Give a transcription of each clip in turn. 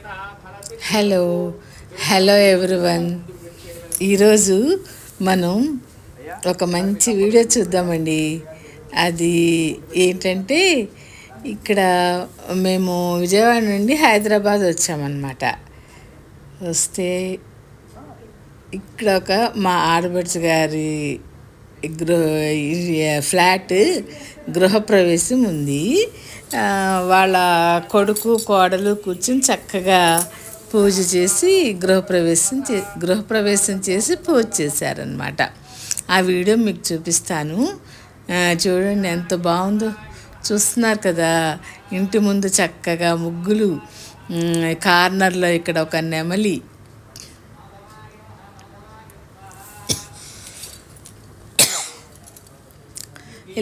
Hello hello everyone. ఈరోజు మనం ఒక మంచి వీడియో చూద్దామండి. అది ఏంటంటే, ఇక్కడ మేము విజయవాడ నుండి హైదరాబాద్ వచ్చామన్నమాట. వస్తే ఇక్కడ మా ఆడపడుచు గారి ఫ్లాట్ గృహప్రవేశం ఉంది. వాళ్ళ కొడుకు కోడలు కూర్చుని చక్కగా పూజ చేసి గృహప్రవేశం చేసి పూజ చేశారనమాట. ఆ వీడియో మీకు చూపిస్తాను. చూడండి ఎంత బాగుందో. చూస్తున్నారు కదా, ఇంటి ముందు చక్కగా ముగ్గులు, కార్నర్లో ఇక్కడ ఒక నెమలి,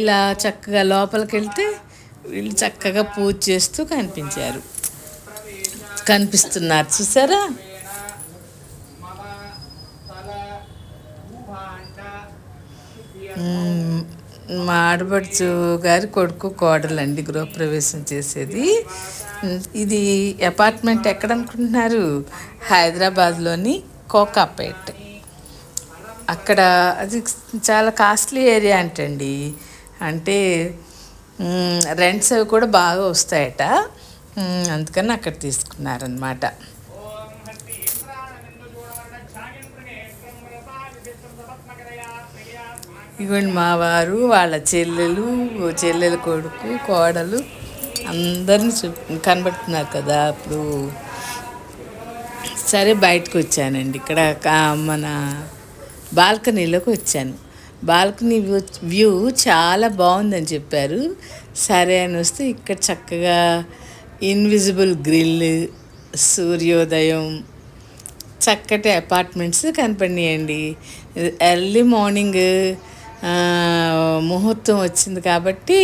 ఇలా చక్కగా లోపలికి వెళ్తే వీళ్ళు చక్కగా పూజ చేస్తూ కనిపిస్తున్నారు. చూసారా? మా ఆడపడుచు గారి కొడుకు కోడలండి గృహప్రవేశం చేసేది. ఇది అపార్ట్మెంట్ ఎక్కడ అనుకుంటున్నారు? హైదరాబాద్లోని కోకాపేట్. అక్కడ అది చాలా కాస్ట్లీ ఏరియా అంటండి. అంటే రెంట్స్ అవి కూడా బాగా వస్తాయట. అందుకని అక్కడ తీసుకున్నారనమాట. ఇవ్వండి మా వారు, వాళ్ళ చెల్లెలు కొడుకు కోడలు అందరినీ కనబడుతున్నారు కదా. అప్పుడు సరే బయటకు వచ్చానండి. ఇక్కడ మన బాల్కనీలోకి వచ్చాను. బాల్కనీ వ్యూ చాలా బాగుందని చెప్పారు. సరే అని వస్తే ఇక్కడ చక్కగా ఇన్విజిబుల్ గ్రిల్, సూర్యోదయం, చక్కటి అపార్ట్మెంట్స్ కనపడినాయండి. ఎర్లీ మార్నింగ్ ముహూర్తం వచ్చింది కాబట్టి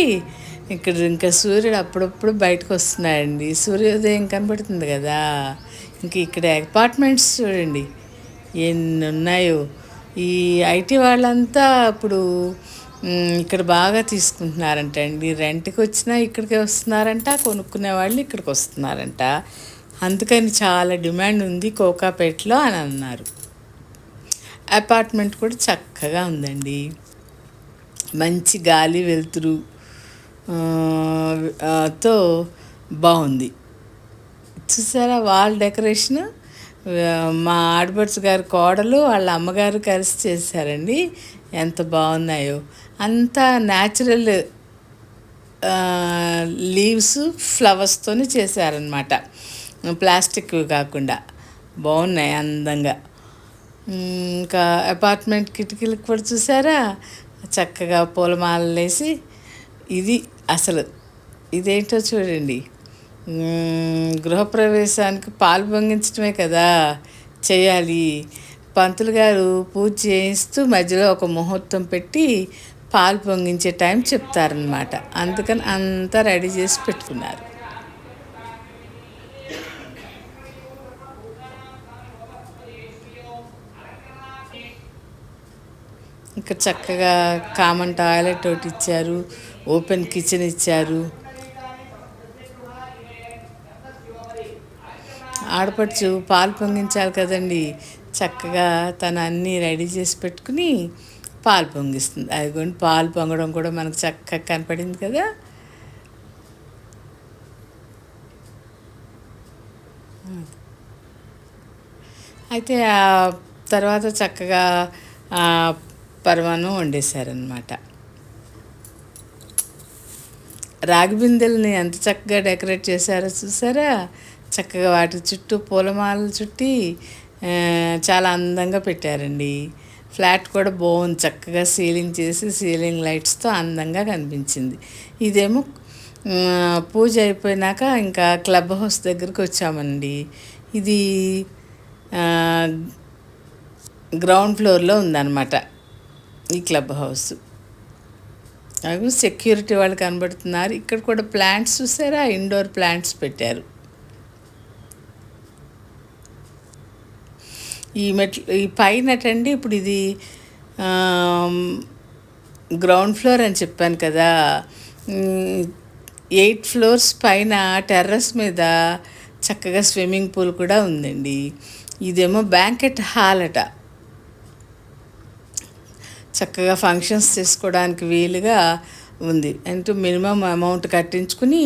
ఇక్కడ ఇంకా సూర్యుడు అప్పుడప్పుడు బయటకు వస్తున్నాడండి. సూర్యోదయం కనపడుతుంది కదా. ఇంక ఇక్కడ అపార్ట్మెంట్స్ చూడండి ఎన్ని ఉన్నాయో. ఈ ఐటీ వాళ్ళంతా ఇప్పుడు ఇక్కడ బాగా తీసుకుంటున్నారంట అండి. రెంట్కి వచ్చినా ఇక్కడికే వస్తున్నారంట, కొనుక్కునే వాళ్ళు ఇక్కడికి వస్తున్నారంట. అందుకని చాలా డిమాండ్ ఉంది కోకాపేటలో అని అన్నారు. అపార్ట్మెంట్ కూడా చక్కగా ఉందండి. మంచి గాలి వెలుతురు తో బాగుంది. చూసారా వాల్ డెకరేషన్? మా ఆడపడుచు గారి కోడలు వాళ్ళ అమ్మగారు కలిసి చేశారండి. ఎంత బాగున్నాయో. అంతా న్యాచురల్ లీవ్స్, ఫ్లవర్స్తోని చేశారనమాట. ప్లాస్టిక్ కాకుండా బాగున్నాయి అందంగా. ఇంకా అపార్ట్మెంట్ కిటికీలకు కూడా చూసారా చక్కగా పూలమాలలు వేసి. ఇది అసలు ఇదేంటో చూడండి. గృహప్రవేశానికి పాలు పొంగించడమే కదా చేయాలి. పంతులు గారు పూజ చేయిస్తూ మధ్యలో ఒక ముహూర్తం పెట్టి పాలు పొంగించే టైం చెప్తారనమాట. అందుకని అంతా రెడీ చేసి పెట్టుకున్నారు. ఇక్కడ చక్కగా కామన్ టాయిలెట్ ఒకటి ఇచ్చారు, ఓపెన్ కిచెన్ ఇచ్చారు. ఆడపడుచు పాలు పొంగించాలి కదండి. చక్కగా తను అన్నీ రెడీ చేసి పెట్టుకుని పాలు పొంగిస్తుంది. అదిగోండి పాలు పొంగడం కూడా మనకు చక్కగా కనపడింది కదా. అయితే ఆ తర్వాత చక్కగా పరమాన్నం వండేశారనమాట. రాగి బిందెల్ని ఎంత చక్కగా డెకరేట్ చేశారో చూసారా. చక్కగా వాటి చుట్టూ పూలమాలలు చుట్టి చాలా అందంగా పెట్టారండి. ఫ్లాట్ కూడా బాగుంది. చక్కగా సీలింగ్ చేసి సీలింగ్ లైట్స్తో అందంగా కనిపించింది. ఇదేమో పూజ అయిపోయినాక ఇంకా క్లబ్ హౌస్ దగ్గరికి వచ్చామండి. ఇది గ్రౌండ్ ఫ్లోర్లో ఉందన్నమాట ఈ క్లబ్ హౌస్. అవి సెక్యూరిటీ వాళ్ళు కనబడుతున్నారు. ఇక్కడ కూడా ప్లాంట్స్ చూసారా, ఇండోర్ ప్లాంట్స్ పెట్టారు. ఈ పైనటండి ఇప్పుడు ఇది గ్రౌండ్ ఫ్లోర్ అని చెప్పాను కదా. 8 ఫ్లోర్స్ పైన టెర్రస్ మీద చక్కగా స్విమ్మింగ్ పూల్ కూడా ఉందండి. ఇదేమో బ్యాంకెట్ హాల్ అట. చక్కగా ఫంక్షన్స్ చేసుకోవడానికి వీలుగా ఉంది. అంటే మినిమం అమౌంట్ కట్టించుకుని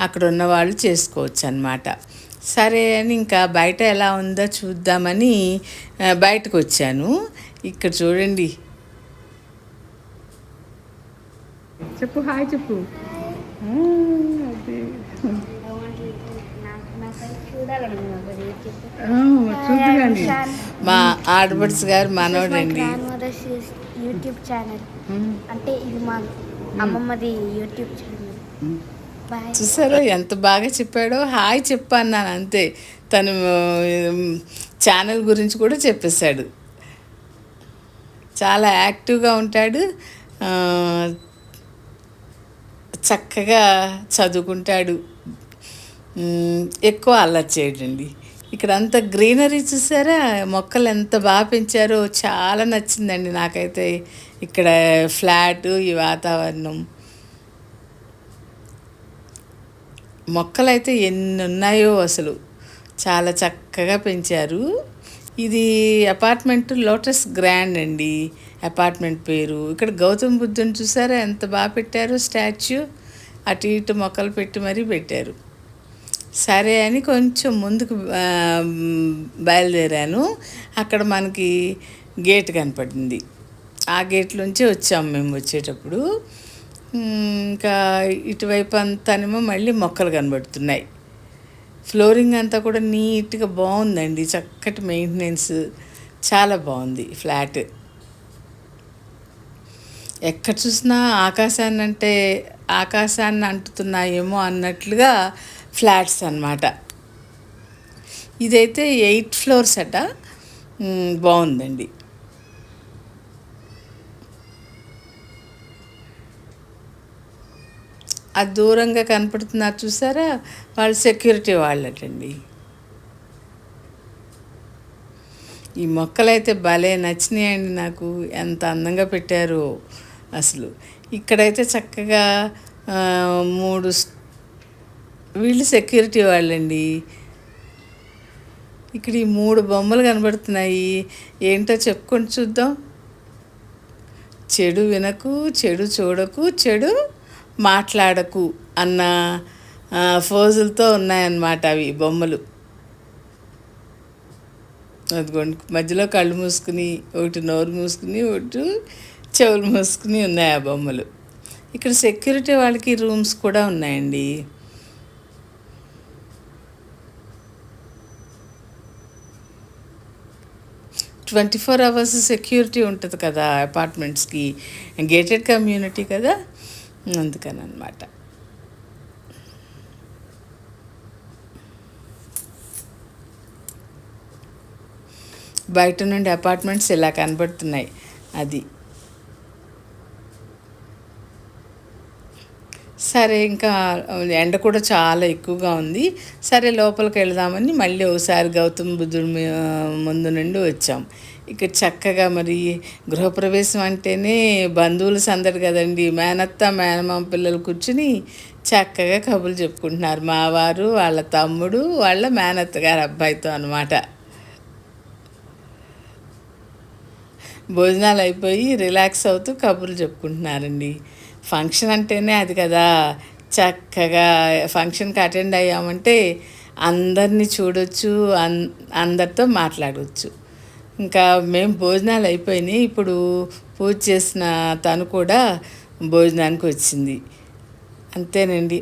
అక్కడ ఉన్న వాళ్ళు చేసుకోవచ్చు అన్నమాట. సరే అని ఇంకా బయట ఎలా ఉందో చూద్దామని బయటకు వచ్చాను. ఇక్కడ చూడండి. చెప్పు హాయ్ చెప్పు. చూద్దాండి. మా ఆడపడుచు గారు మనోడండి. యూట్యూబ్ ఛానల్ అంటే ఇది మా అమ్మమ్మది యూట్యూబ్ ఛానల్. చూసారో ఎంత బాగా చెప్పాడో. హాయ్ చెప్పన్నాను అంతే. తను ఛానల్ గురించి కూడా చెప్పేశాడు. చాలా యాక్టివ్గా ఉంటాడు. చక్కగా చదువుకుంటాడు. ఎక్కువ అల్లరి చేయడండి. ఇక్కడ అంత గ్రీనరీ చూసారా, మొక్కలు ఎంత బాగా పెంచారో చాలా నచ్చిందండి నాకైతే. ఇక్కడ ఫ్లాట్, ఈ వాతావరణం, మొక్కలైతే ఎన్ని ఉన్నాయో అసలు చాలా చక్కగా పెంచారు. ఇది అపార్ట్మెంట్ లోటస్ గ్రాండ్ అండి అపార్ట్మెంట్ పేరు. ఇక్కడ గౌతమ్ బుద్ధుని చూసారా ఎంత బాగా పెట్టారు స్టాచ్యూ. అటు ఇటు మొక్కలు పెట్టి మరీ పెట్టారు. సరే అని కొంచెం ముందుకు బయలుదేరాను. అక్కడ మనకి గేట్ కనపడింది. ఆ గేట్లోంచి వచ్చాము మేము వచ్చేటప్పుడు. ఇంకా ఇటువైపు అంతానేమో మళ్ళీ మొక్కలు కనబడుతున్నాయి. ఫ్లోరింగ్ అంతా కూడా నీట్గా బాగుందండి. చక్కటి మెయింటెనెన్స్, చాలా బాగుంది ఫ్లాట్. ఎక్కడ చూసినా ఆకాశాన్ని అంటుతున్నాయేమో అన్నట్లుగా ఫ్లాట్స్ అన్నమాట. ఇదైతే 8 ఫ్లోర్స్ అట. బాగుందండి. అది దూరంగా కనపడుతున్నారు చూసారా, వాళ్ళు సెక్యూరిటీ వాళ్ళటండి. ఈ మొక్కలైతే భలే నచ్చినాయండి నాకు. ఎంత అందంగా పెట్టారో అసలు. ఇక్కడైతే చక్కగా 3 వీళ్ళు సెక్యూరిటీ వాళ్ళండి. ఇక్కడ ఈ 3 బొమ్మలు కనబడుతున్నాయి. ఏంటో చెప్పుకొని చూద్దాం. చెడు వినకు, చెడు చూడకు, చెడు మాట్లాడకు అన్న ఫోజులతో ఉన్నాయన్నమాట అవి బొమ్మలు. అదిగోండి, మధ్యలో కళ్ళు మూసుకుని, ఒకటి నోరు మూసుకుని, ఒకటి చెవులు మూసుకుని ఉన్నాయి ఆ బొమ్మలు. ఇక్కడ సెక్యూరిటీ వాళ్ళకి రూమ్స్ కూడా ఉన్నాయండి. 24 అవర్స్ సెక్యూరిటీ ఉంటుంది కదా అపార్ట్మెంట్స్కి. గేటెడ్ కమ్యూనిటీ కదా, అందుకని అన్నమాట. బయట నుండి అపార్ట్మెంట్స్ ఇలా కనబడుతున్నాయి. అది సరే, ఇంకా ఎండ కూడా చాలా ఎక్కువగా ఉంది. సరే లోపలికి వెళదామని మళ్ళీ ఒకసారి గౌతమ్ బుద్ధుడి ముందు నుండి వచ్చాం. ఇక్కడ చక్కగా మరి గృహప్రవేశం అంటేనే బంధువుల సందడి కదండి. మేనత్త మేనమామ పిల్లలు కూర్చుని చక్కగా కబుర్లు చెప్పుకుంటున్నారు. మా వారు, వాళ్ళ తమ్ముడు, వాళ్ళ మేనత్త గారు అబ్బాయితో అన్నమాట. భోజనాలు అయిపోయి రిలాక్స్ అవుతూ కబుర్లు చెప్పుకుంటున్నారండి. ఫంక్షన్ అంటేనే అది కదా. చక్కగా ఫంక్షన్కి అటెండ్ అయ్యామంటే అందరినీ చూడొచ్చు, అందరితో మాట్లాడవచ్చు. ఇంకా మేము భోజనాలు అయిపోయినాయి. ఇప్పుడు పూజ చేసిన తను కూడా భోజనానికి వచ్చింది. అంతేనండి.